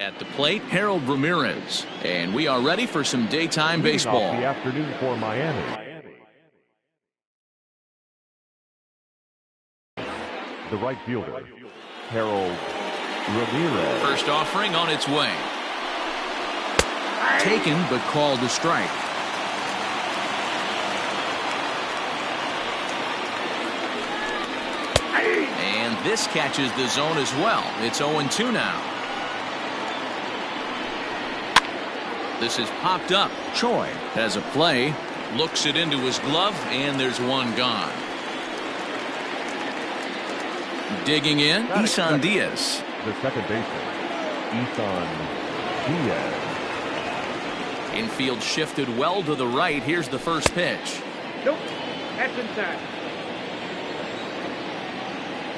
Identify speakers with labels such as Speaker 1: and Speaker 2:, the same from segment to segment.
Speaker 1: At the plate, Harold Ramirez. And we are ready for some daytime baseball.
Speaker 2: The afternoon for Miami. The right fielder, Harold Ramirez.
Speaker 1: First offering on its way. Taken, but called a strike. And this catches the zone as well. It's 0-2 now. This is popped up. Choi has a play, looks it into his glove, and there's one gone. Digging in, Isan Diaz.
Speaker 2: The second baseman, Isan Diaz.
Speaker 1: Infield shifted well to the right. Here's the first pitch.
Speaker 3: Nope, that's inside.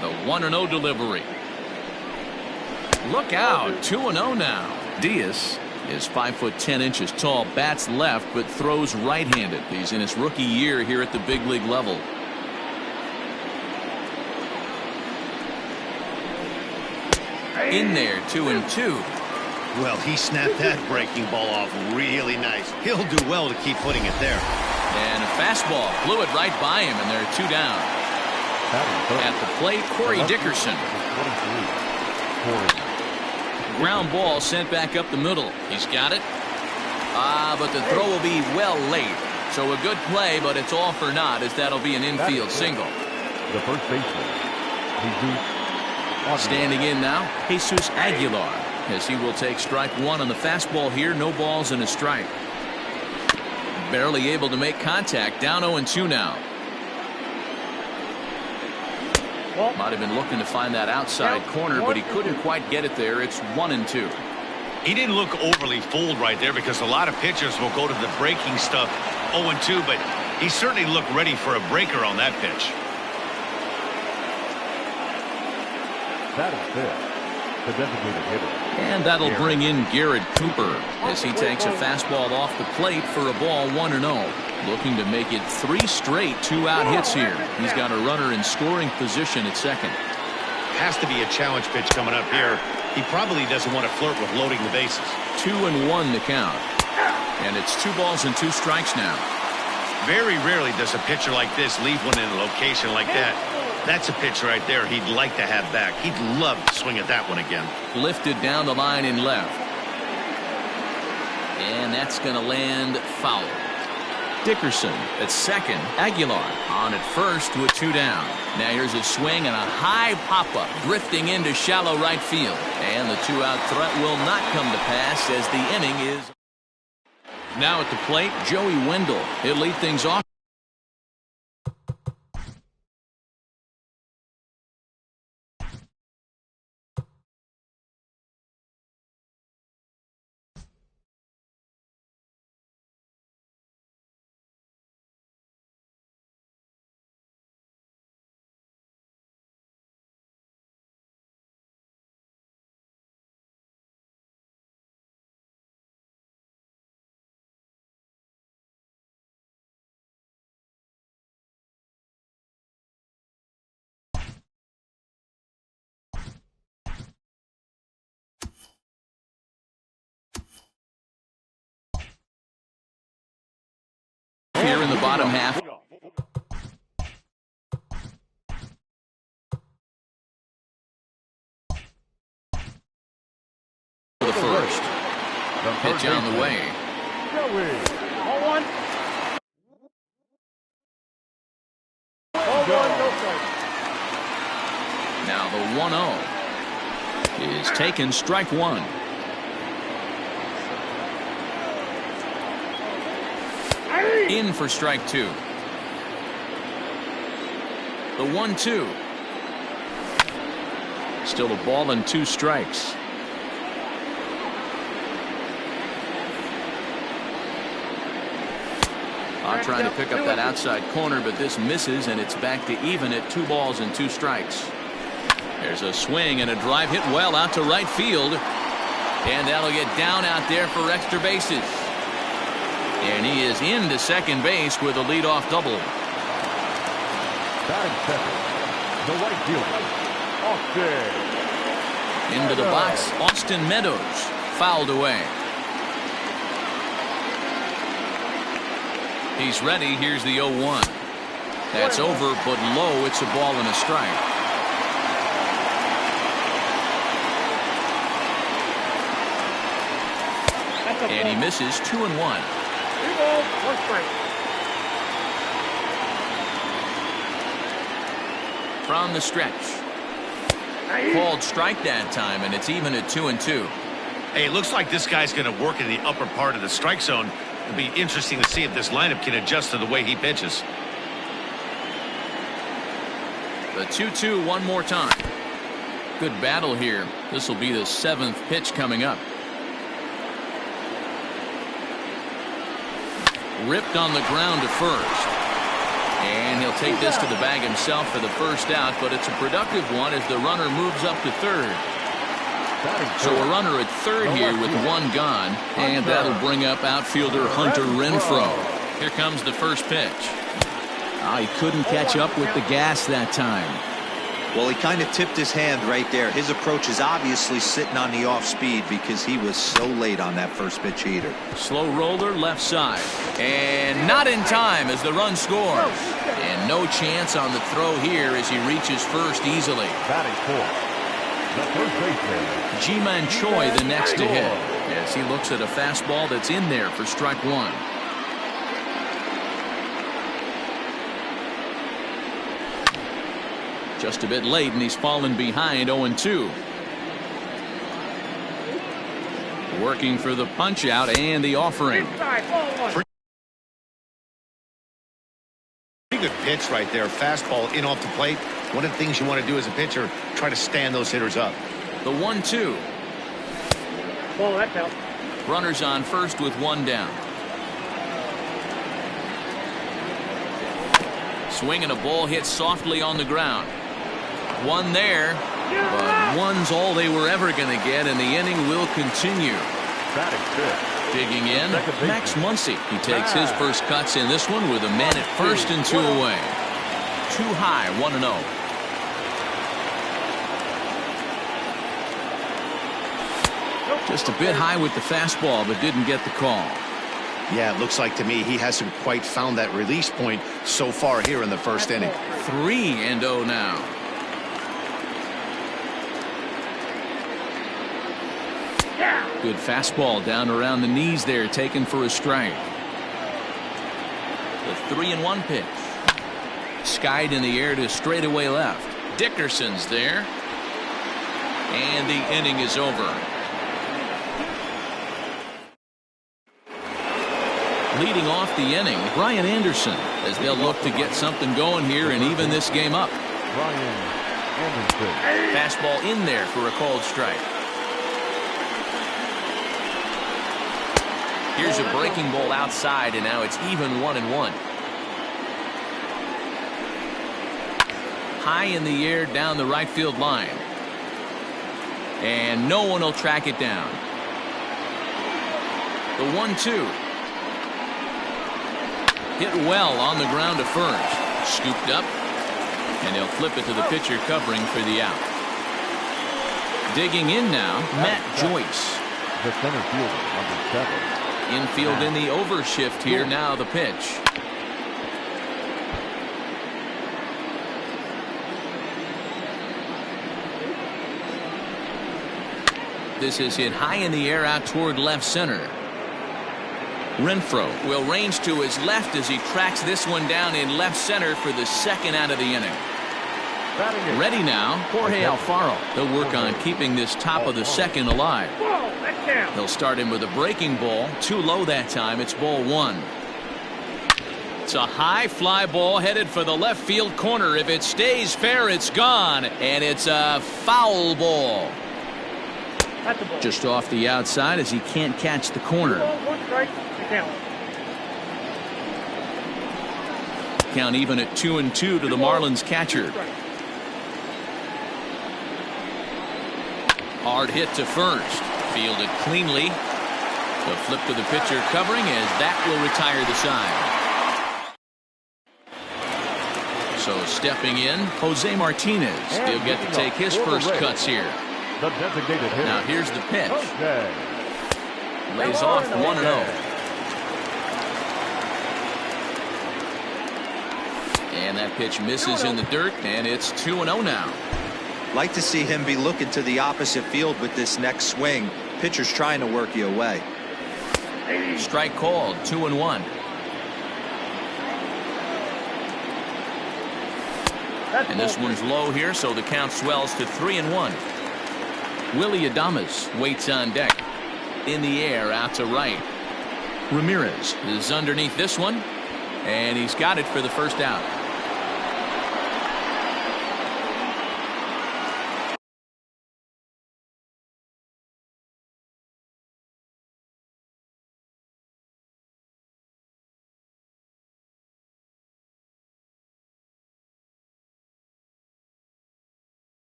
Speaker 1: The 1-0 delivery. Look out, 2-0 now. Diaz is 5'10" tall, bats left, but throws right-handed. He's in his rookie year here at the big league level. In there, 2-2.
Speaker 4: Well, he snapped that breaking ball off really nice. He'll do well to keep putting it there.
Speaker 1: And a fastball blew it right by him, and there are 2 down. At the plate, Corey Dickerson. Ground ball sent back up the middle. He's got it. But the throw will be well late. So a good play, but it's all for naught, as that'll be an infield single.
Speaker 2: The first baseman, Jesus.
Speaker 1: Standing in now, Jesus Aguilar, as he will take strike 1 on the fastball here. No balls and a strike. Barely able to make contact. Down 0-2 now. Might have been looking to find that outside corner, but he couldn't quite get it there. It's 1-2.
Speaker 4: He didn't look overly fooled right there, because a lot of pitchers will go to the breaking stuff 0-2, but he certainly looked ready for a breaker on that pitch.
Speaker 2: That is it. The designated hitter.
Speaker 1: And that'll bring in Garrett Cooper as he takes a fastball off the plate for a ball. 1-0. Looking to make it 3 straight 2-out hits here. He's got a runner in scoring position at second.
Speaker 4: Has to be a challenge pitch coming up here. He probably doesn't want to flirt with loading the bases.
Speaker 1: 2-1 the count. And it's 2 balls and 2 strikes now.
Speaker 4: Very rarely does a pitcher like this leave one in a location like that. That's a pitch right there he'd like to have back. He'd love to swing at that one again.
Speaker 1: Lifted down the line in left. And that's going to land foul. Dickerson at second. Aguilar on at first with 2 down. Now here's a swing and a high pop-up drifting into shallow right field. And the 2-out threat will not come to pass as the inning is. Now at the plate, Joey Wendell. He'll lead things off. Here in the bottom half. For the first. Pitch on the way. Now the 1-0 is taken, strike 1. In for strike 2. The 1-2. Still a ball and 2 strikes. Trying to pick up that outside corner, but this misses, and it's back to even at 2 balls and 2 strikes. There's a swing and a drive hit well out to right field. And that'll get down out there for extra bases. And he is into second base with a leadoff double.
Speaker 2: Batting second, the right fielder, Austin.
Speaker 1: Into the box, Austin Meadows fouled away. He's ready. Here's the 0-1. That's over, but low. It's a ball and a strike. And he misses 2-1.
Speaker 3: 2 balls, 1 strike.
Speaker 1: From the stretch. Called strike that time, and it's even at 2-2.
Speaker 4: Hey, it looks like this guy's going to work in the upper part of the strike zone. It'll be interesting to see if this lineup can adjust to the way he pitches.
Speaker 1: The 2-2 one more time. Good battle here. This will be the 7th pitch coming up. Ripped on the ground to first. And he'll take this to the bag himself for the first out, but it's a productive one as the runner moves up to third. So a runner at third here with 1 gone, and that'll bring up outfielder Hunter Renfroe. Here comes the first pitch. Oh, he couldn't catch up with the gas that time.
Speaker 5: Well, he kind of tipped his hand right there. His approach is obviously sitting on the off speed because he was so late on that first pitch heater.
Speaker 1: Slow roller left side. And not in time as the run scores. And no chance on the throw here as he reaches first easily.
Speaker 2: Batting fourth, the first baseman,
Speaker 1: Ji-Man Choi the next to hit as he looks at a fastball that's in there for strike 1. Just a bit late, and he's fallen behind 0-2. Working for the punch out and the offering.
Speaker 3: Inside, ball 1.
Speaker 4: Pretty good pitch right there. Fastball in off the plate. One of the things you want to do as a pitcher, try to stand those hitters up.
Speaker 1: The 1-2.
Speaker 3: Ball, that's out.
Speaker 1: Runners on first with 1 down. Swing and a ball hit softly on the ground. 1 there, but 1's all they were ever going to get, and the inning will continue.
Speaker 2: batting fifth.
Speaker 1: Digging in, Max Muncy. He takes his first cuts in this one with a man at first and 2 away. Too high, 1-0. Just a bit high with the fastball, but didn't get the call.
Speaker 6: Yeah, it looks like to me he hasn't quite found that release point so far here in the first inning.
Speaker 1: 3-0 now. Good fastball down around the knees there, taken for a strike. The 3-1 pitch. Skied in the air to straightaway left. Dickerson's there. And the inning is over. Leading off the inning, Brian Anderson, as they'll look to get something going here and even this game up.
Speaker 2: Brian Anderson.
Speaker 1: Fastball in there for a called strike. Here's a breaking ball outside, and now it's even 1-1. High in the air down the right field line. And no one will track it down. The 1-2. Hit well on the ground to first. Scooped up. And they'll flip it to the pitcher covering for the out. Digging in now, Matt Joyce.
Speaker 2: The center fielder, number 7.
Speaker 1: Infield in the overshift here. Now the pitch. This is hit high in the air out toward left center. Renfroe will range to his left as he tracks this one down in left center for the second out of the inning. Ready now, Jorge Alfaro. They'll work on keeping this top of the second alive. They'll start him with a breaking ball. Too low that time. It's ball 1. It's a high fly ball headed for the left field corner. If it stays fair, it's gone. And it's a foul ball. Just off the outside as he can't catch the corner. Count even at 2-2 to the Marlins catcher. Hard hit to first. Fielded cleanly. The flip to the pitcher covering as that will retire the side. So stepping in, Jose Martinez. He'll get to take his first cuts here.
Speaker 2: The designated hitter.
Speaker 1: Now here's the pitch.
Speaker 2: Okay.
Speaker 1: Lays off 1-0. And that pitch misses in the dirt, and it's 2-0 now.
Speaker 5: Like to see him be looking to the opposite field with this next swing. Pitcher's trying to work you away.
Speaker 1: Strike called, 2-1. And this one's low here, so the count swells to 3-1. Willie Adames waits on deck. In the air, out to right. Ramirez is underneath this one, and he's got it for the first out.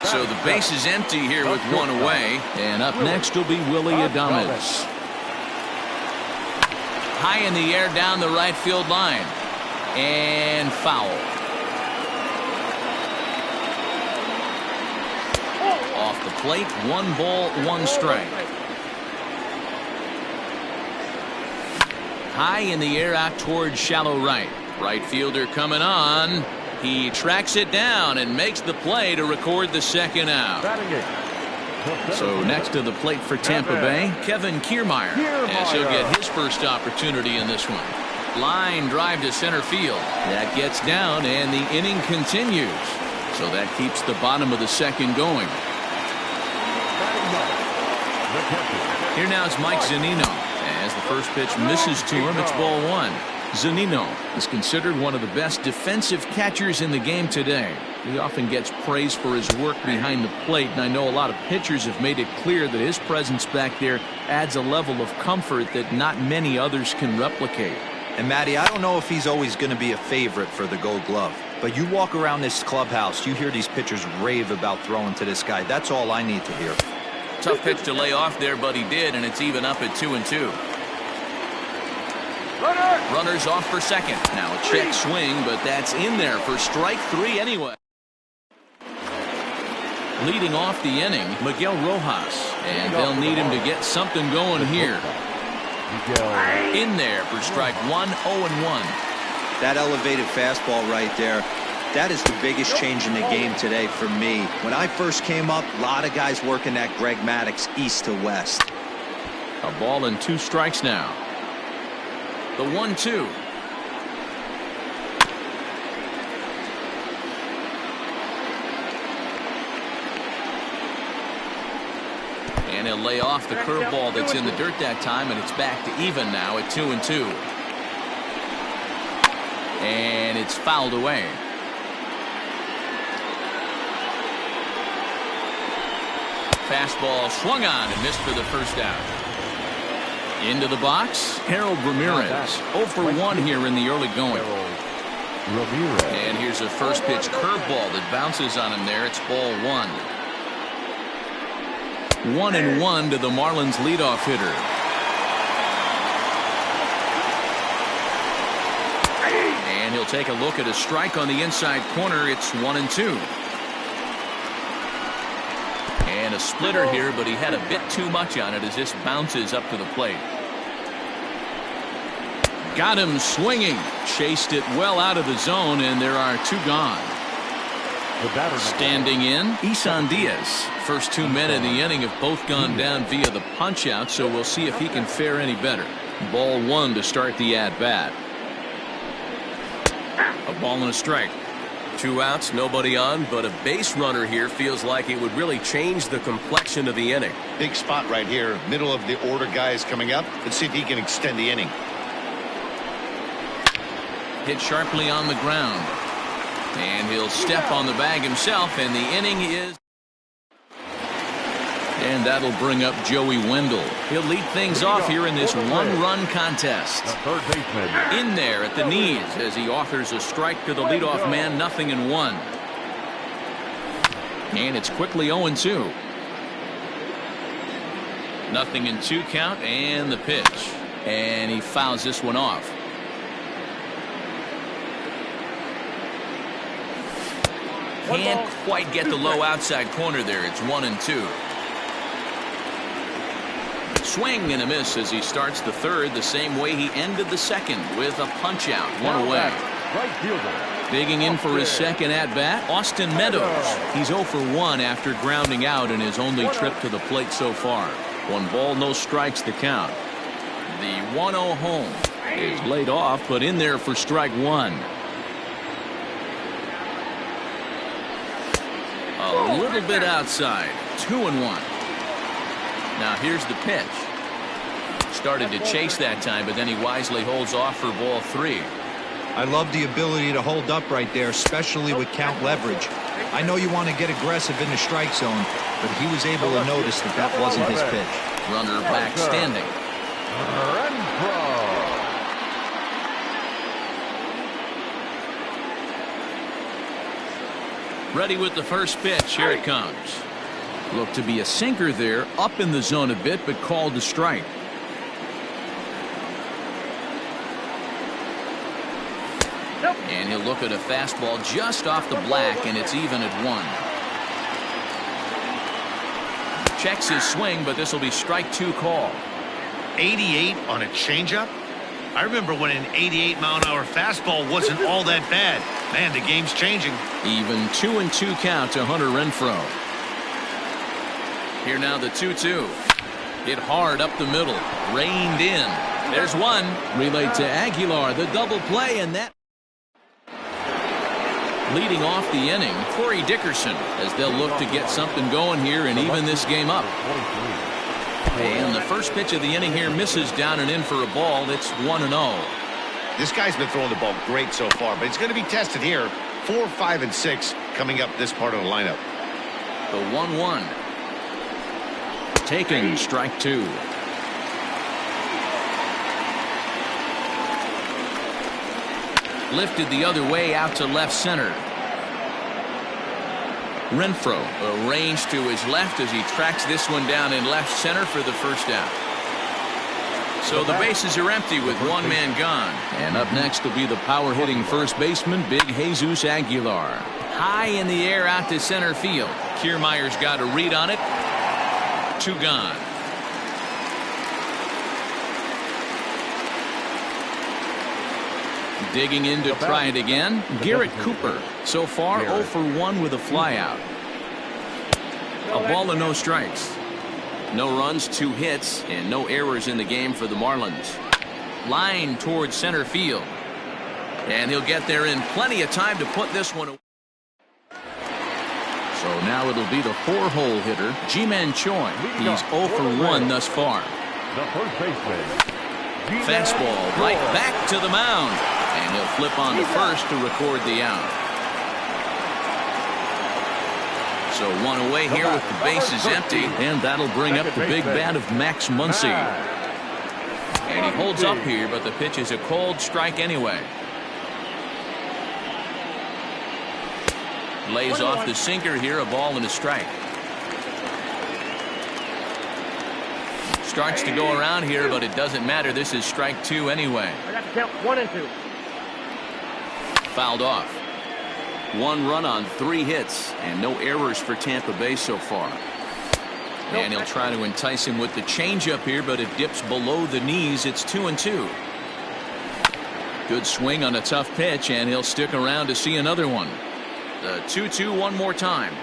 Speaker 1: So the base is empty here with one away. And up next will be Willie Adames. High in the air down the right field line. And foul. Off the plate, 1 ball, 1 strike. High in the air out towards shallow right. Right fielder coming on. He tracks it down and makes the play to record the second out. So next to the plate for Tampa Bay, Kevin Kiermaier, as he'll get his first opportunity in this one. Line drive to center field. That gets down, and the inning continues. So that keeps the bottom of the second going. Here now is Mike Zunino. As the first pitch misses to him, it's ball 1. Zunino is considered one of the best defensive catchers in the game today. He often gets praise for his work behind the plate, and I know a lot of pitchers have made it clear that his presence back there adds a level of comfort that not many others can replicate.
Speaker 5: And Matty, I don't know if he's always going to be a favorite for the Gold Glove, but you walk around this clubhouse, you hear these pitchers rave about throwing to this guy. That's all I need to hear.
Speaker 1: Tough pitch to lay off there, but he did, and it's even up at 2-2. Runners off for second. Now a check swing, but that's in there for strike 3 anyway. Leading off the inning, Miguel Rojas, and they'll need him to get something going here. In there for strike 1, 0-1.
Speaker 5: That elevated fastball right there, that is the biggest change in the game today for me. When I first came up, a lot of guys working that Greg Maddux east to west.
Speaker 1: A ball and 2 strikes now. The 1-2. And he'll lay off the curveball that's in the dirt that time, and it's back to even now at 2-2. And it's fouled away. Fastball swung on and missed for the first out. Into the box, Harold Ramirez. 0 for 1 here in the early going. And here's a first pitch curveball that bounces on him there. It's ball 1. 1-1 to the Marlins leadoff hitter. And he'll take a look at a strike on the inside corner. It's 1-2. And a splitter here, but he had a bit too much on it as this bounces up to the plate. Got him swinging. Chased it well out of the zone, and there are 2 gone. Standing in, Isan Diaz. First 2 men in the inning have both gone down via the punch-out, so we'll see if he can fare any better. Ball 1 to start the at-bat. A ball and a strike. 2 outs, nobody on, but a base runner here feels like it would really change the complexion of the inning.
Speaker 6: Big spot right here. Middle of the order guys coming up. Let's see if he can extend the inning.
Speaker 1: Hit sharply on the ground. And he'll step on the bag himself, and the inning is And that'll bring up Joey Wendell. He'll lead things off here in this one-run contest.
Speaker 2: The third baseman.
Speaker 1: In there at the knees as he offers a strike to the leadoff man, 0-1. And it's quickly 0-2. 0-2 count and the pitch. And he fouls this one off. Can't quite get the low outside corner there. It's 1-2. Swing and a miss as he starts the third the same way he ended the second with a punch out. One away.
Speaker 2: Right fielder.
Speaker 1: Digging in for his second at bat, Austin Meadows. He's 0 for 1 after grounding out in his only trip to the plate so far. 1 ball, no strikes to count. The 1-0 home is laid off, but in there for strike 1. A little bit outside. 2-1. Now here's the pitch. Started to chase that time, but then he wisely holds off for ball 3.
Speaker 5: I love the ability to hold up right there, especially with count leverage. I know you want to get aggressive in the strike zone, but he was able to notice that that wasn't his pitch.
Speaker 1: Runner back standing. Ready with the first pitch. Here it comes. Looked to be a sinker there, up in the zone a bit, but called the strike. And he'll look at a fastball just off the black, and it's even at 1. Checks his swing, but this will be strike 2 call.
Speaker 4: 88 on a changeup? I remember when an 88-mile-an-hour fastball wasn't all that bad. Man, the game's changing.
Speaker 1: Even 2-2 count to Hunter Renfroe. Here now the 2-2. Hit hard up the middle. Reined in. There's one. Relayed to Aguilar. The double play, and that leading off the inning, Corey Dickerson, as they'll look to get something going here and even this game up. And the first pitch of the inning here misses down and in for a ball. It's 1-0.
Speaker 6: This guy's been throwing the ball great so far, but he's going to be tested here. 4, 5, and 6 coming up this part of the lineup.
Speaker 1: The 1-1. Taken, strike 2. Lifted the other way out to left center. Renfroe arranged to his left as he tracks this one down in left center for the first out. So the bases are empty with one man gone. And up next will be the power-hitting first baseman, Big Jesus Aguilar. High in the air out to center field. Kiermaier's got a read on it. 2 gone. Digging in to try it again, Garrett Cooper. So far 0 for 1 with a flyout. A ball and no strikes. No runs, 2 hits, and no errors in the game for the Marlins. Line towards center field. And he'll get there in plenty of time to put this one away. So now it'll be the 4-hole hitter, Ji-Man Choi. He's 0 for 1 thus far.
Speaker 2: The first baseman.
Speaker 1: Fastball right back to the mound. And he'll flip on to first to record the out. So 1 away here with the bases empty. And that'll bring up the big bat of Max Muncy. And he holds up here, but the pitch is a cold strike anyway. Lays off the sinker here, a ball and a strike. Starts to go around here, but it doesn't matter. This is strike 2 anyway.
Speaker 3: I got to count 1 and 2.
Speaker 1: Fouled off. 1 run on 3 hits and no errors for Tampa Bay so far. And he'll try to entice him with the changeup here, but it dips below the knees. It's 2-2. Good swing on a tough pitch, and he'll stick around to see another one. The 2-2 one more time.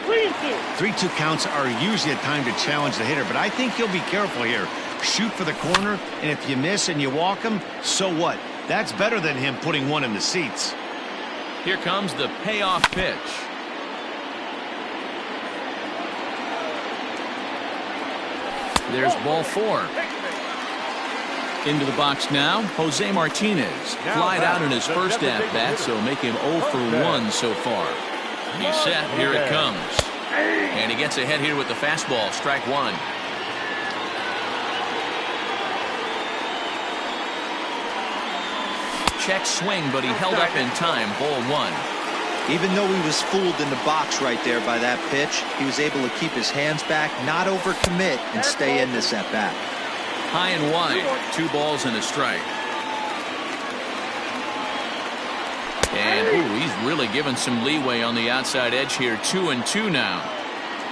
Speaker 6: 3-2 counts are usually a time to challenge the hitter, but I think he'll be careful here. Shoot for the corner, and if you miss and you walk him, so what? That's better than him putting one in the seats.
Speaker 1: Here comes the payoff pitch. There's ball 4. Into the box now, Jose Martinez. Flied out in his first at-bat, so make him 0 for 1 so far. He's set. Here it comes. And he gets ahead here with the fastball, strike one. Check swing, but he held up in time, ball one.
Speaker 5: Even though he was fooled in the box right there by that pitch, he was able to keep his hands back, not overcommit, and stay in this at-bat.
Speaker 1: High and wide, 2 balls and a strike. And he's really given some leeway on the outside edge here, 2-2 now.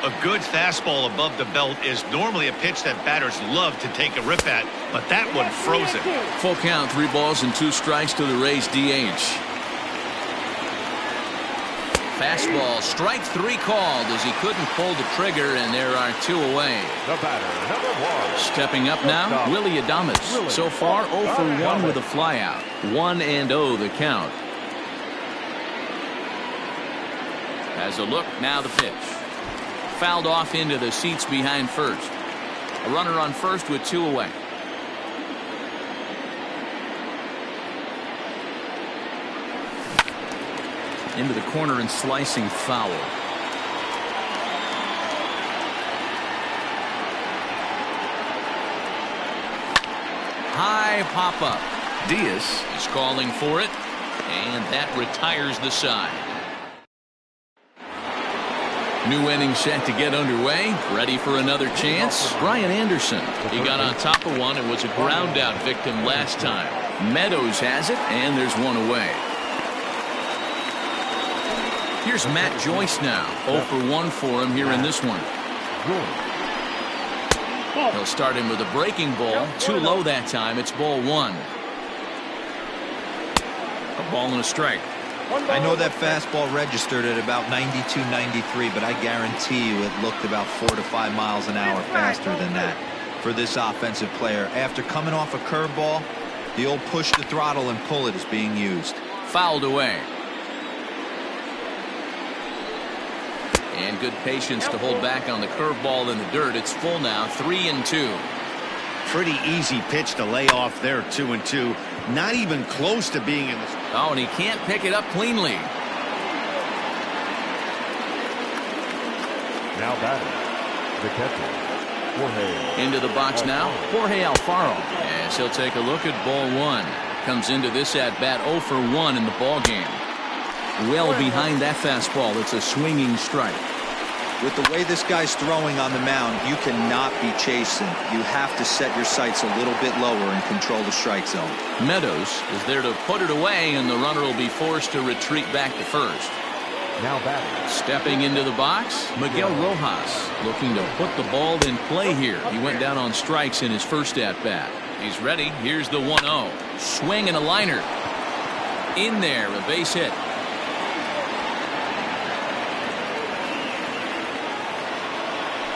Speaker 4: A good fastball above the belt is normally a pitch that batters love to take a rip at, but that one froze it.
Speaker 1: Full count, 3 balls and 2 strikes to the Rays DH. Fastball, strike 3 called as he couldn't pull the trigger, and there are 2 away.
Speaker 2: The batter, number 1.
Speaker 1: Stepping up now, Willie Adames. So far, 0 for 1 with a flyout. 1-0 the count. Has a look, now the pitch. Fouled off into the seats behind first. A runner on first with 2 away. Into the corner and slicing foul. High pop up. Diaz is calling for it, and that retires the side. New inning set to get underway. Ready for another chance. Brian Anderson. He got on top of one and was a ground out victim last time. Meadows has it, and there's 1 away. Here's Matt Joyce now. 0 for 1 for him here in this one. He'll start him with a breaking ball. Too low that time. It's ball 1. A ball and a strike.
Speaker 5: I know that fastball registered at about 92, 93, but I guarantee you it looked about 4 to 5 miles an hour faster than that for this offensive player. After coming off a curveball, the old push the throttle and pull it is being used.
Speaker 1: Fouled away. And good patience to hold back on the curveball in the dirt. It's full now, 3-2.
Speaker 6: Pretty easy pitch to lay off there, 2-2. Not even close to being in the...
Speaker 1: Oh, and he can't pick it up cleanly.
Speaker 2: Now batting, the catcher, Jorge.
Speaker 1: Into the box now, Jorge Alfaro. As he'll take a look at ball 1. Comes into this at-bat 0 for 1 in the ball game. Well behind that fastball. It's a swinging strike.
Speaker 5: With the way this guy's throwing on the mound, you cannot be chasing. You have to set your sights a little bit lower and control the strike zone.
Speaker 1: Meadows is there to put it away, and the runner will be forced to retreat back to first.
Speaker 2: Now batting.
Speaker 1: Stepping into the box, Miguel Rojas looking to put the ball in play here. He went down on strikes in his first at-bat. He's ready. Here's the 1-0. Swing and a liner. In there, a base hit.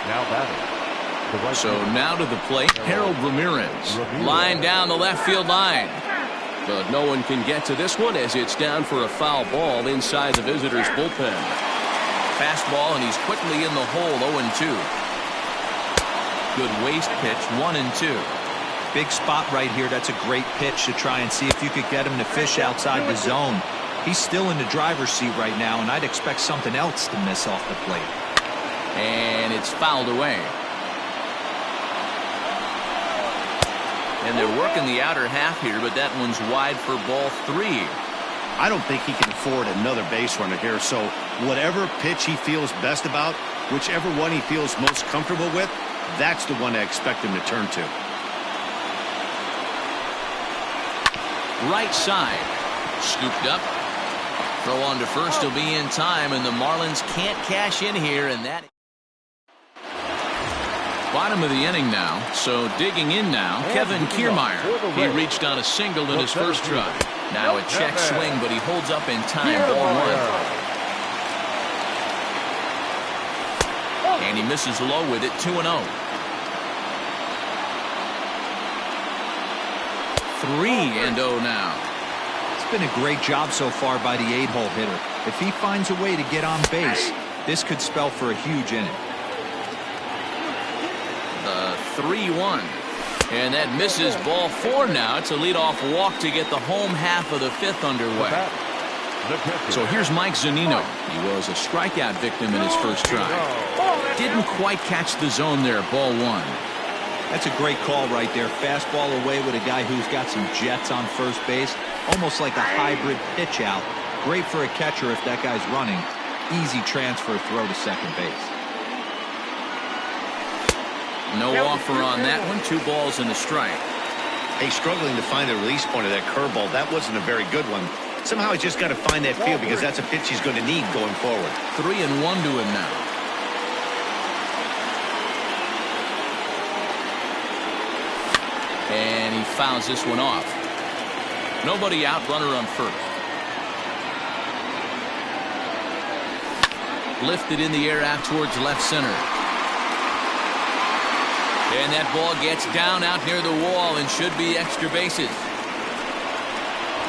Speaker 2: Now batting.
Speaker 1: So now to the plate, Harold Ramirez. Line down the left field line. But no one can get to this one as it's down for a foul ball inside the visitors' bullpen. Fastball, and he's quickly in the hole, 0-2. Good waist pitch, 1-2.
Speaker 5: Big spot right here. That's a great pitch to try and see if you could get him to fish outside the zone. He's still in the driver's seat right now, and I'd expect something else to miss off the plate.
Speaker 1: And it's fouled away. And they're working the outer half here, but that one's wide for ball 3.
Speaker 6: I don't think he can afford another base runner here, so whatever pitch he feels best about, whichever one he feels most comfortable with, that's the one I expect him to turn to.
Speaker 1: Right side. Scooped up. Throw on to first. He'll be in time, and the Marlins can't cash in here, and that... Bottom of the inning now, so digging in now, Kevin Kiermaier. He reached on a single in his first try. Now a check swing, but he holds up in time, ball 1. And he misses low with it, 2-0. 3-0 now.
Speaker 5: It's been a great job so far by the 8-hole hitter. If he finds a way to get on base, this could spell for a huge inning.
Speaker 1: 3-1. And that misses ball 4 now. It's a leadoff walk to get the home half of the 5th underway.
Speaker 2: The pitcher.
Speaker 1: So here's Mike Zunino. He was a strikeout victim in his first try. Didn't quite catch the zone there. Ball one.
Speaker 5: That's a great call right there. Fastball away with a guy who's got some jets on first base. Almost like a hybrid pitch out. Great for a catcher if that guy's running. Easy transfer throw to second base.
Speaker 1: No offer on that one. 2 balls and a strike.
Speaker 6: Hey, struggling to find the release point of that curveball. That wasn't a very good one. Somehow he's just got to find that feel because that's a pitch he's going to need going forward.
Speaker 1: 3-1 to him now. And he fouls this one off. Nobody out, runner on first. Lifted in the air out towards left center. And that ball gets down out near the wall and should be extra bases.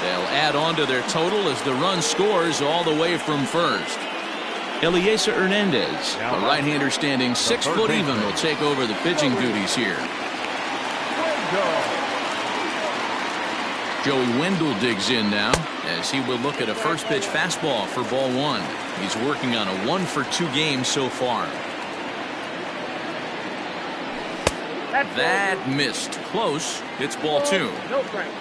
Speaker 1: They'll add on to their total as the run scores all the way from first. Eliezer Hernandez, a right-hander standing 6 foot even, will take over the pitching duties here. Joey Wendell digs in now as he will look at a first pitch fastball for ball one. He's working on a 1-for-2 game so far. That missed. Close. It's ball 2.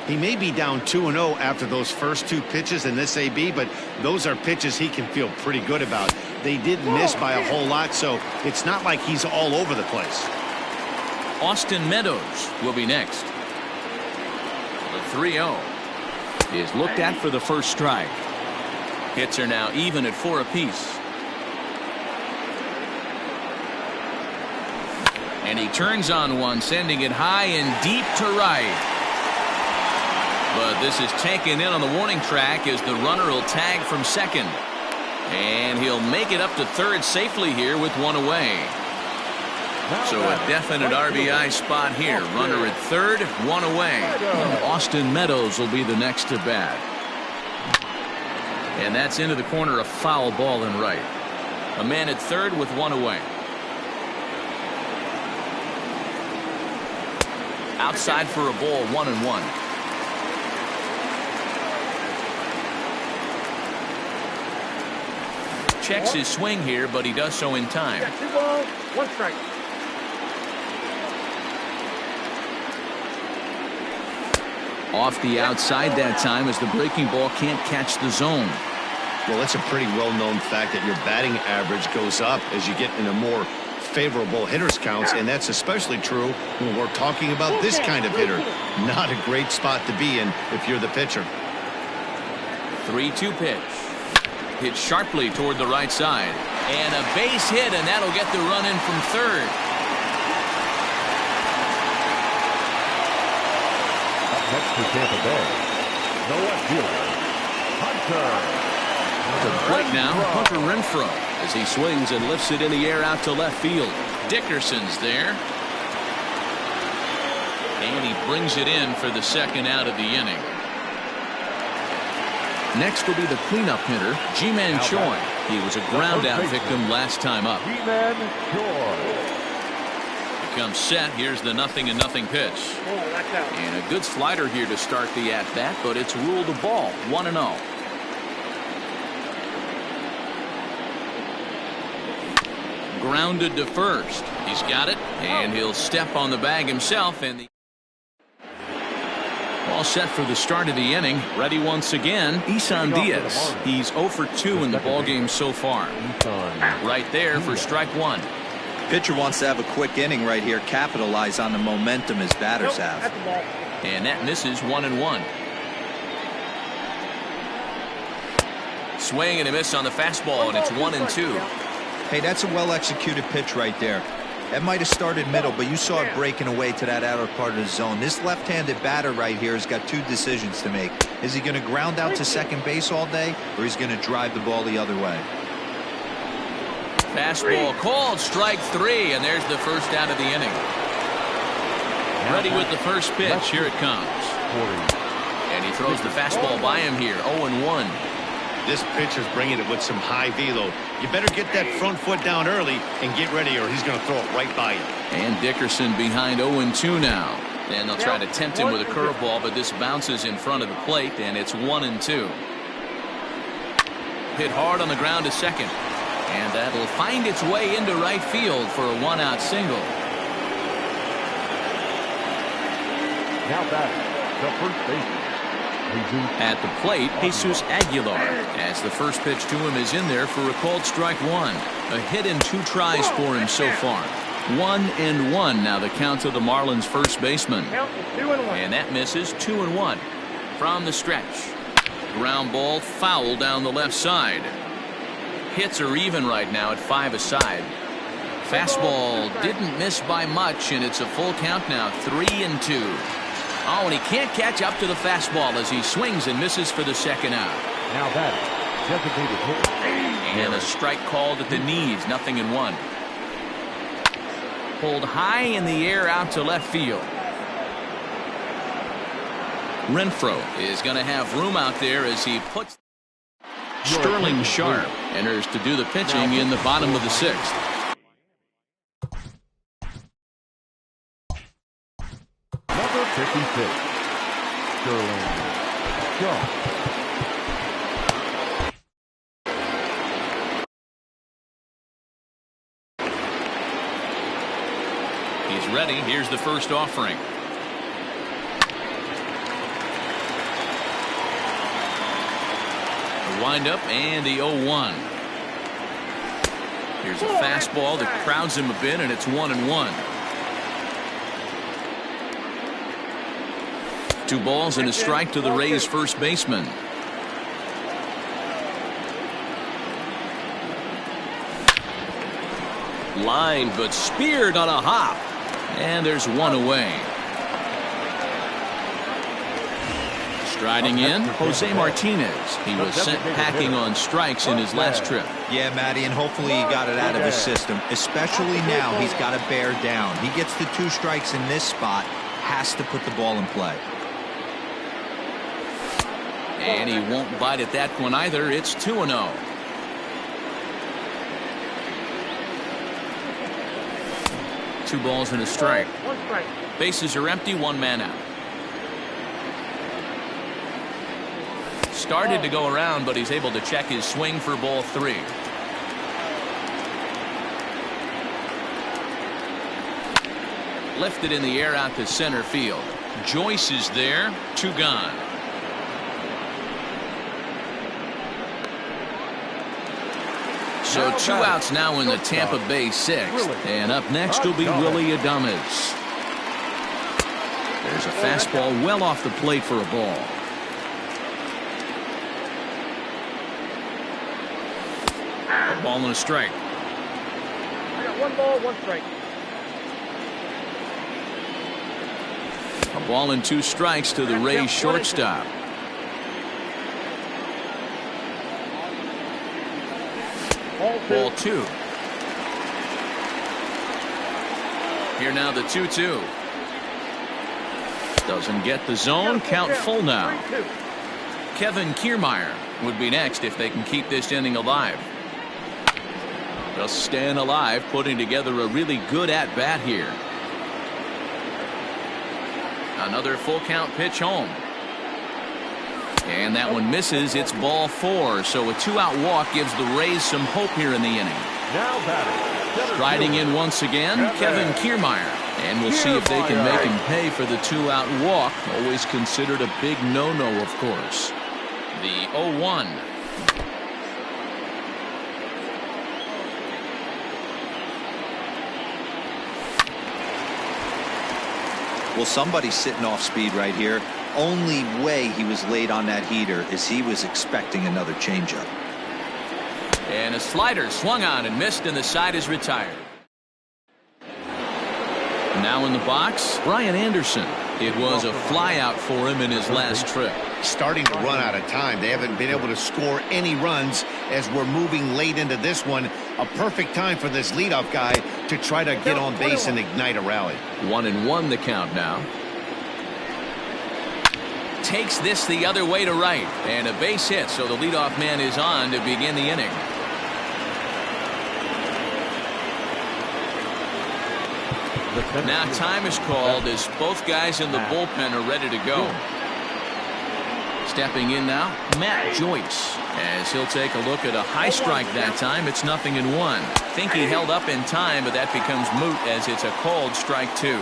Speaker 6: He may be down 2-0 after those first 2 pitches in this AB, but those are pitches he can feel pretty good about. They did miss by a whole lot, so it's not like he's all over the place.
Speaker 1: Austin Meadows will be next. The 3-0 is looked at for the first strike. Hits are now even at 4 apiece. And he turns on one, sending it high and deep to right. But this is taken in on the warning track as the runner will tag from second. And he'll make it up to third safely here with 1 away. So a definite RBI spot here. Runner at third, 1 away. And Austin Meadows will be the next to bat. And that's into the corner, a foul ball in right. A man at third with 1 away. Outside for a ball, 1-1. Checks his swing here, but he does so in time.
Speaker 3: 2 balls, 1 strike.
Speaker 1: Off the outside that time as the breaking ball can't catch the zone.
Speaker 6: Well, that's a pretty well-known fact that your batting average goes up as you get into more favorable hitters counts, and that's especially true when we're talking about this kind of hitter. Not a great spot to be in if you're the pitcher.
Speaker 1: 3-2 pitch. Hit sharply toward the right side. And a base hit, and that'll get the run in from third.
Speaker 2: Up next to Tampa Bay, the left fielder, Hunter.
Speaker 1: To the plate now, Hunter Renfroe, as he swings and lifts it in the air out to left field. Dickerson's there. And he brings it in for the second out of the inning. Next will be the cleanup hitter, Ji-Man Choi. He was a ground out victim last time up.
Speaker 2: Ji-Man Choi.
Speaker 1: Comes set. Here's the 0-0 pitch. And a good slider here to start the at-bat, but it's ruled a ball. 1-0. Grounded to first. He's got it, and he'll step on the bag himself. And the all set for the start of the inning. Ready once again, Isan Diaz. He's 0 for 2 in the ballgame so far. Right there for strike 1.
Speaker 5: Pitcher wants to have a quick inning right here, capitalize on the momentum his batters have.
Speaker 1: And that misses 1-1. Swing and a miss on the fastball, and it's 1-2.
Speaker 5: Hey, that's a well-executed pitch right there. That might have started middle, but you saw it breaking away to that outer part of the zone. This left-handed batter right here has got 2 decisions to make. Is he going to ground out to second base all day, or is he going to drive the ball the other way?
Speaker 1: Fastball called, strike 3, and there's the first out of the inning. Ready with the first pitch. Here it comes. And he throws the fastball by him here. 0-1.
Speaker 6: This pitcher's bringing it with some high velo. You better get that front foot down early and get ready, or he's going to throw it right by you.
Speaker 1: And Dickerson behind 0-2 now. And they'll try to tempt him with a curveball, but this bounces in front of the plate, and it's 1-2. Hit hard on the ground to second. And that'll find its way into right field for a one-out single.
Speaker 2: Now back, the first baseman.
Speaker 1: At the plate, Jesus Aguilar, as the first pitch to him is in there for a called strike one. A hit in 2 tries for him so far. 1-1 now the count to the Marlins first baseman. And that misses. 2-1 from the stretch. Ground ball foul down the left side. Hits are even right now at 5 aside. Fastball didn't miss by much, and it's a full count now. 3-2. Oh, and he can't catch up to the fastball as he swings and misses for the second out.
Speaker 2: Now that designated hitter.
Speaker 1: And a strike called at the knees. 0-1. Pulled high in the air out to left field. Renfroe is going to have room out there as he puts. Sterling Sharp enters to do the pitching in the bottom of the 6th.
Speaker 2: Number 56, Sterling Sharp.
Speaker 1: He's ready. Here's the first offering. The windup and the 0-1. Here's a fastball that crowds him a bit, and it's 1-1. 2 balls and a strike to the Rays first baseman. Line, but speared on a hop. And there's 1 away. Striding in, Jose Martinez. He was sent packing on strikes in his last trip.
Speaker 5: Yeah, Matty, and hopefully he got it out of his system. Especially now, he's got to bear down. He gets the 2 strikes in this spot, has to put the ball in play.
Speaker 1: And he won't bite at that one either. It's 2-0. Two balls and a strike. Bases are empty. 1 man out. Started to go around, but he's able to check his swing for ball 3. Lifted in the air out to center field. Joyce is there. 2 gone. So 2 outs now in the Tampa Bay 6th. And up next will be Willy Adames. There's a fastball well off the plate for a ball. A ball and a strike.
Speaker 3: I got 1 ball, 1 strike.
Speaker 1: A ball and 2 strikes to the Rays shortstop. Ball 2. Here now the 2-2. Doesn't get the zone. Count full now. Kevin Kiermaier would be next if they can keep this inning alive. Just staying alive, putting together a really good at-bat here. Another full count pitch home. And that one misses. It's ball 4. So a 2-out walk gives the Rays some hope here in the inning.
Speaker 2: Now batting.
Speaker 1: Striding in once again, Kevin Kiermaier. And we'll see if they can make him pay for the 2-out walk. Always considered a big no-no, of course. The 0-1.
Speaker 5: Well, somebody's sitting off speed right here. Only way he was late on that heater is he was expecting another changeup.
Speaker 1: And a slider swung on and missed, and the side is retired. Now in the box, Brian Anderson. It was a flyout for him in his last trip.
Speaker 6: Starting to run out of time. They haven't been able to score any runs as we're moving late into this one. A perfect time for this leadoff guy to try to get on base and ignite a rally.
Speaker 1: 1-1 the count now. Takes this the other way to right, and a base hit, so the leadoff man is on to begin the inning. Now time is called as both guys in the bullpen are ready to go. Stepping in now, Matt Joyce, as he'll take a look at a high strike that time. It's 0-1. Think he held up in time, but that becomes moot as it's a called strike 2.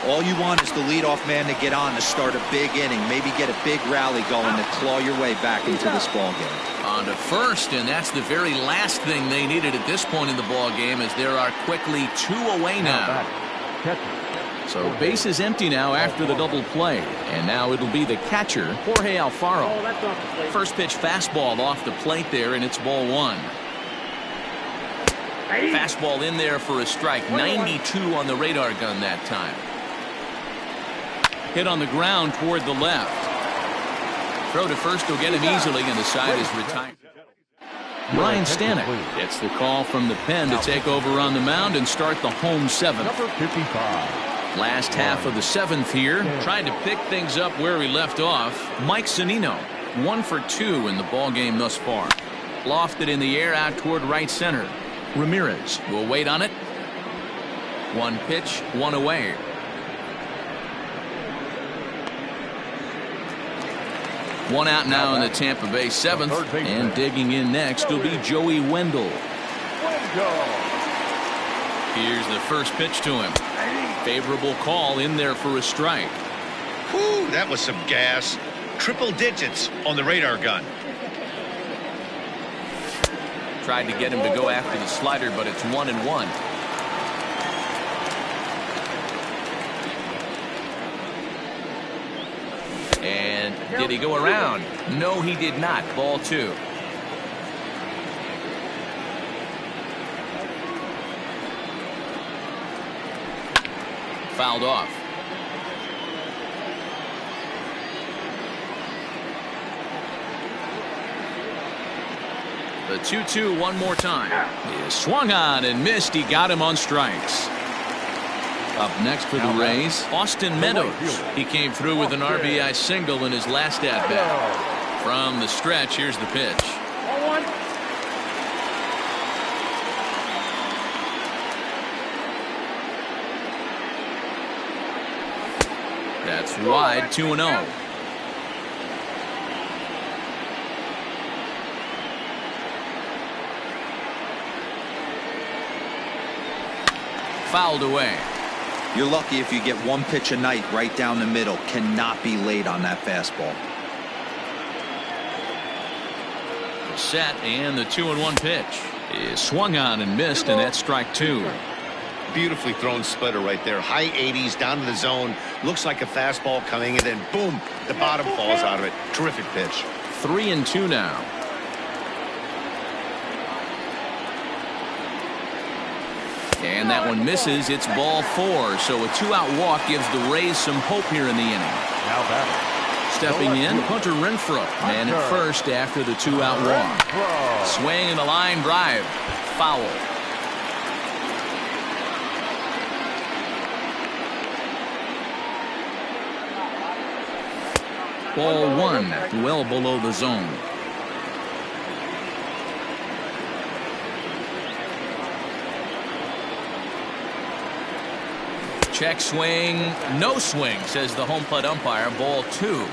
Speaker 5: All you want is the leadoff man to get on to start a big inning, maybe get a big rally going to claw your way back into this ball game.
Speaker 1: On to first, and that's the very last thing they needed at this point in the ball game, as there are quickly 2 away now. So base is empty now after the double play, and now it'll be the catcher, Jorge Alfaro. First pitch fastball off the plate there, and it's ball 1. Fastball in there for a strike. 92 on the radar gun that time. Hit on the ground toward the left. Throw to first will get him easily, and the side is retired. Ryan Stanek gets the call from the pen to take over on the mound and start the home 7th.
Speaker 2: Number 55.
Speaker 1: Last half of the 7th here. Trying to pick things up where we left off. Mike Zunino, 1 for 2 in the ball game thus far. Lofted in the air out toward right center. Ramirez will wait on it. 1 pitch, 1 away. One out now in the Tampa Bay 7th, and digging in next will be Joey Wendell. Here's the first pitch to him. Favorable call in there for a strike.
Speaker 4: Whew, that was some gas. Triple digits on the radar gun.
Speaker 1: Tried to get him to go after the slider, but it's 1-1. And did he go around? No, he did not. Ball 2. Fouled off. The 2-2 one more time. He swung on and missed. He got him on strikes. Up next for the Rays, Austin Meadows. He came through with an RBI single in his last at-bat. From the stretch, here's the pitch. That's wide, 2-0. Fouled away.
Speaker 5: You're lucky if you get 1 pitch a night right down the middle. Cannot be late on that fastball.
Speaker 1: Set, and the 2-1 pitch is swung on and missed, and that's strike 2.
Speaker 6: Beautifully thrown splitter right there. High 80s down to the zone. Looks like a fastball coming, and then boom, the bottom falls out of it. Terrific pitch.
Speaker 1: 3-2 now. And that one misses. It's ball 4. So a 2-out walk gives the Rays some hope here in the inning.
Speaker 2: Now batting.
Speaker 1: Stepping in, Hunter Renfroe. Man at first after the 2-out walk. Swing and a line drive. Foul. Ball 1, well below the zone. Check swing, no swing, says the home plate umpire. Ball 2.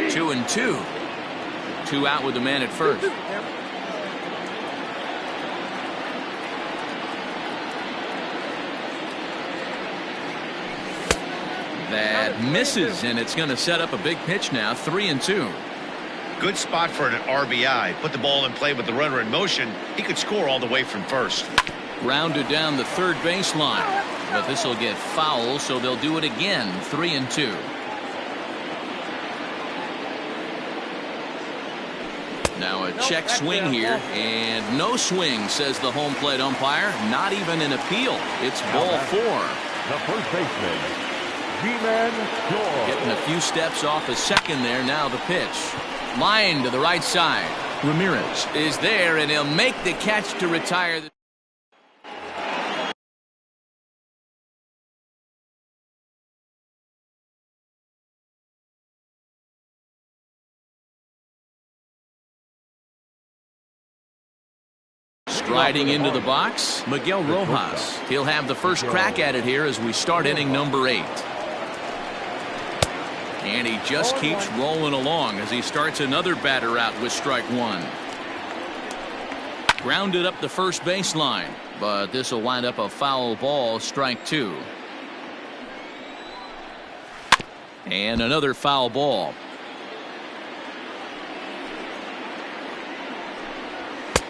Speaker 1: Two and 2. 2 out with the man at first. That misses, and it's going to set up a big pitch now. 3-2.
Speaker 4: Good spot for an RBI. Put the ball in play with the runner in motion. He could score all the way from first.
Speaker 1: Grounded down the third baseline, but this will get foul, so they'll do it again. 3-2. Now a check swing here, and no swing, says the home plate umpire. Not even an appeal. It's ball 4.
Speaker 2: The first baseman, G-Man George.
Speaker 1: Getting a few steps off a second there. Now the pitch. Line to the right side. Ramirez is there, and he'll make the catch to retire. Riding into the box, Miguel Rojas. He'll have the first crack at it here as we start inning number 8. And he just keeps rolling along as he starts another batter out with strike 1. Grounded up the first baseline, but this will wind up a foul ball, strike 2. And another foul ball.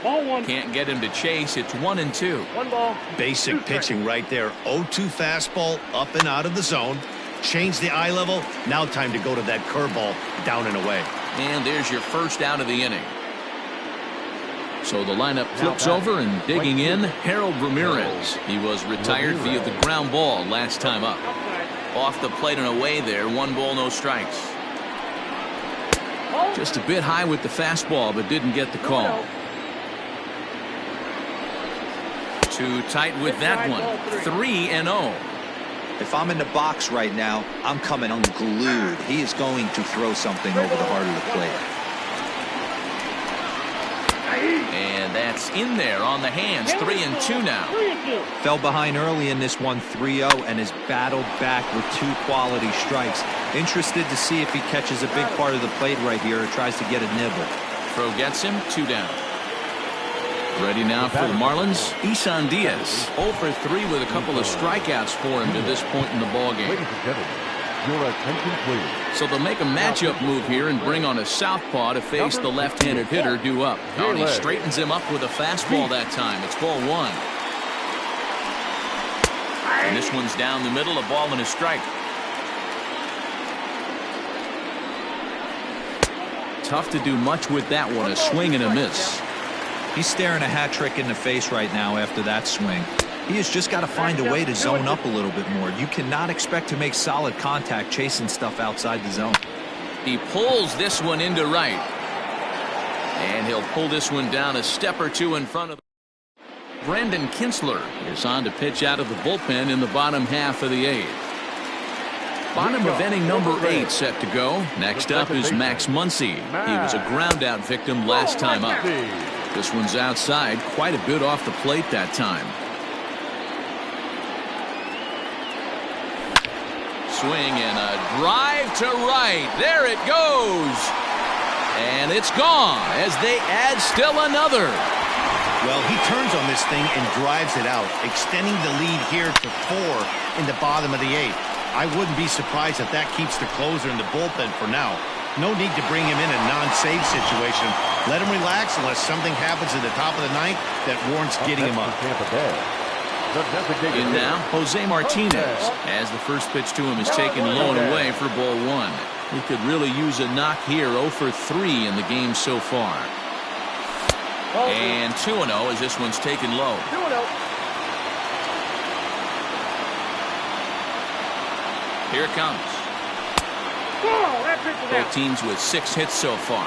Speaker 3: Ball 1.
Speaker 1: Can't get him to chase. It's 1-2.
Speaker 3: 1 ball.
Speaker 6: Basic pitching right there. 0-2 fastball up and out of the zone. Change the eye level. Now time to go to that curveball down and away.
Speaker 1: And there's your first out of the inning. So the lineup flips over, and digging in, Harold Ramirez. He was retired via the ground ball last time up. Off the plate and away there. 1 ball, no strikes. Just a bit high with the fastball, but didn't get the call. Too tight with that one. 3-0.
Speaker 5: If I'm in the box right now, I'm coming unglued. He is going to throw something over the heart of the plate.
Speaker 1: And that's in there on the hands. 3-2 now.
Speaker 5: Fell behind early in this one, 3-0, and has battled back with 2 quality strikes. Interested to see if he catches a big part of the plate right here or tries to get a nibble.
Speaker 1: Throw gets him. 2 down. Ready now for the Marlins, Isan Diaz. 0 for 3 with a couple of strikeouts for him to this point in the ballgame.
Speaker 2: Ladies and gentlemen, your attention please.
Speaker 1: So they'll make a matchup move here and bring on a southpaw to face the left-handed hitter due up. Oh, and he straightens him up with a fastball that time. It's ball 1. And this one's down the middle, a ball and a strike. Tough to do much with that one, a swing and a miss.
Speaker 5: He's staring a hat trick in the face right now after that swing. He has just got to find a way to zone up a little bit more. You cannot expect to make solid contact chasing stuff outside the zone.
Speaker 1: He pulls this one into right. And he'll pull this one down a step or 2 in front of. Brandon Kinsler is on to pitch out of the bullpen in the bottom half of the 8th. Bottom of inning number 8 set to go. Next up is Max Muncy. He was a ground out victim last time up. This one's outside, quite a bit off the plate that time. Swing and a drive to right. There it goes. And it's gone as they add still another.
Speaker 6: Well, he turns on this thing and drives it out, extending the lead here to 4 in the bottom of the 8th. I wouldn't be surprised if that keeps the closer in the bullpen for now. No need to bring him in a non-save situation. Let him relax unless something happens at the top of the 9th that warrants getting him up.
Speaker 1: In now, Jose Martinez, as the first pitch to him is taken low and away for ball 1. He could really use a knock here. 0 for 3 in the game so far. And 2-0 as this one's taken low.
Speaker 3: 2-0.
Speaker 1: Here it comes. Both teams with 6 hits so far.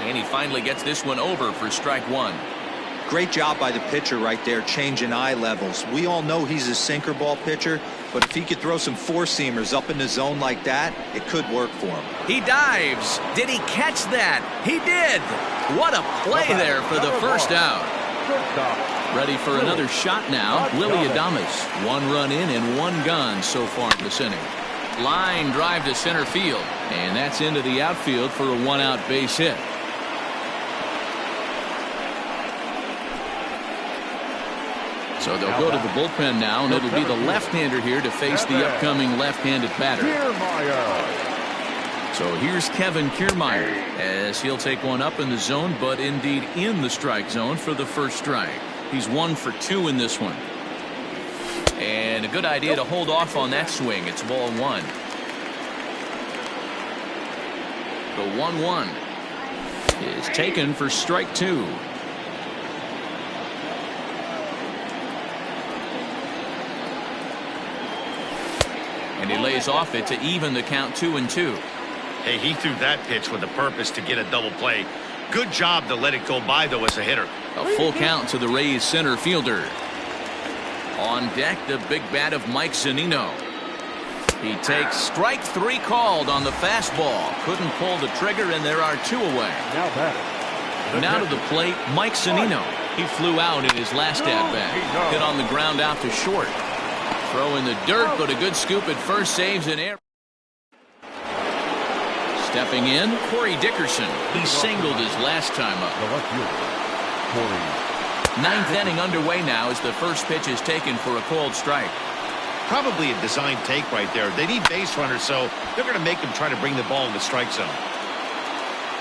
Speaker 1: And he finally gets this one over for strike 1.
Speaker 5: Great job by the pitcher right there, changing eye levels. We all know he's a sinker ball pitcher, but if he could throw some 4-seamers up in the zone like that, it could work for him.
Speaker 1: He dives. Did he catch that? He did. What a play there for the first out. Ready for another shot now, Willie Adames. 1 run in and 1 gone so far in this inning. Line drive to center field, and that's into the outfield for a 1-out base hit. So they'll go to the bullpen now, and it'll be the left-hander here to face the upcoming left-handed batter. So here's Kevin Kiermaier as he'll take one up in the zone, but indeed in the strike zone for the first strike. He's 1 for 2 in this one. And a good idea to hold off on that swing. It's ball 1. The 1-1 is taken for strike 2. And he lays off it to even the count 2-2.
Speaker 4: Hey, he threw that pitch with a purpose to get a double play. Good job to let it go by, though, as a hitter.
Speaker 1: A full count to the Rays center fielder. On deck, the big bat of Mike Zunino. He takes strike 3 called on the fastball. Couldn't pull the trigger, and there are 2 away.
Speaker 2: Now batting.
Speaker 1: Now to the plate, Mike Zunino. He flew out in his last at-bat. Hit on the ground out to short. Throw in the dirt, but a good scoop at first saves an error. Stepping in, Corey Dickerson. He singled his last time up.
Speaker 2: The left fielder, Corey.
Speaker 1: 9th inning underway now as the first pitch is taken for a called strike.
Speaker 4: Probably a design take right there. They need base runners, so they're going to make them try to bring the ball in the strike zone.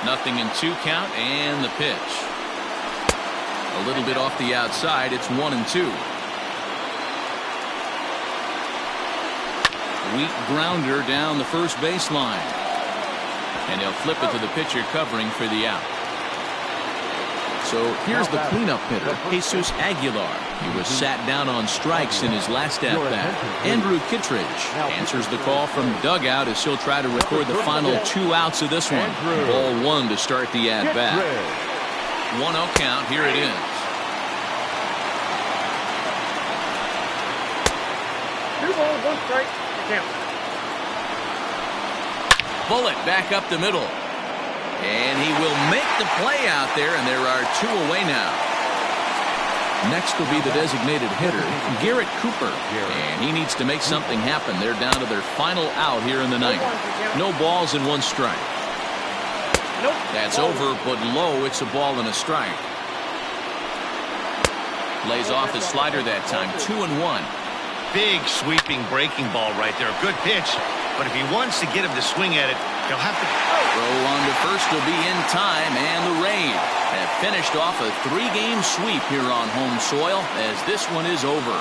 Speaker 1: 0-2 count, and the pitch. A little bit off the outside. It's 1-2. Weak grounder down the first baseline. And he'll flip it to the pitcher covering for the out. So here's the cleanup hitter, Jesus Aguilar. He was sat down on strikes in his last at-bat. Andrew Kittredge answers the call from dugout as he'll try to record the final 2 outs of this one. Ball 1 to start the at-bat. 1-0 count. Here it is.
Speaker 3: 2 balls, 1 strike. Count.
Speaker 1: Bullet back up the middle. And he will make the play out there, and there are 2 away now. Next will be the designated hitter, Garrett Cooper. And he needs to make something happen. They're down to their final out here in the 9th. No balls and 1 strike. That's over, but low. It's a ball and a strike. Lays off his slider that time. 2-1.
Speaker 4: Big sweeping breaking ball right there. Good pitch. But if he wants to get him to swing at it, he'll have to.
Speaker 1: Throw on to first will be in time, and the Rays have finished off a 3-game sweep here on home soil as this one is over.